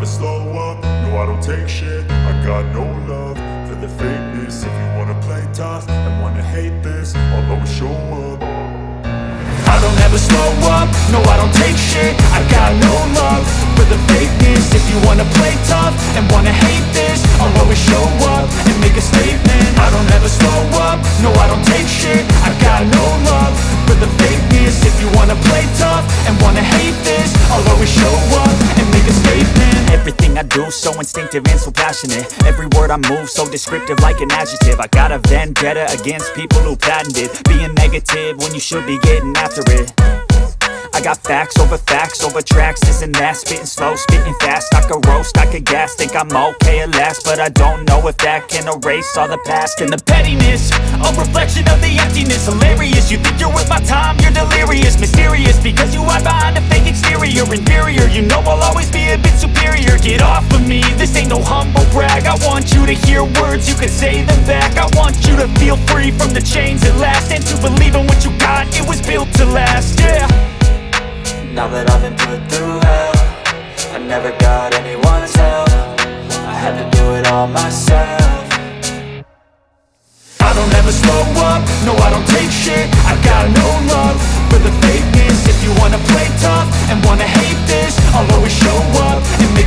slow up, no I don't take shit. I got no love for the fakeness. If you wanna play tough and wanna hate this, I'll always show up. I don't ever slow up, no I don't take shit. I got no love for the fakeness. If you wanna play tough and wanna hate this, I'll always show up and make a statement. I don't ever slow up, no I don't take shit. I got no love for the fakeness. If you wanna play tough and wanna hate this, I'll always show up and make a statement. Everything I do so instinctive and so passionate. Every word I move so descriptive like an adjective. I got a vendetta against people who patented being negative when you should be getting after it. I got facts over tracks, this and that. Spitting slow, spitting fast, I could roast, I could gas. Think I'm okay at last, but I don't know if that can erase all the past. And the pettiness, a reflection of the emptiness. Hilarious, you think you're worth my time, you're delirious. Mysterious, because you hide behind a fake exterior. Inferior, you know I'll always be a bit superior. Get off of me, this ain't no humble brag. I want you to hear words, you can say them back. I want you to feel free from the chains at last, and to believe in what you got, it was built to last, yeah. Now that I've been put through hell, I never got anyone's help. I had to do it all myself. I don't ever slow up, no I don't take shit. I got no love for the fakeness. If you wanna play tough and wanna hate this, I'll always show up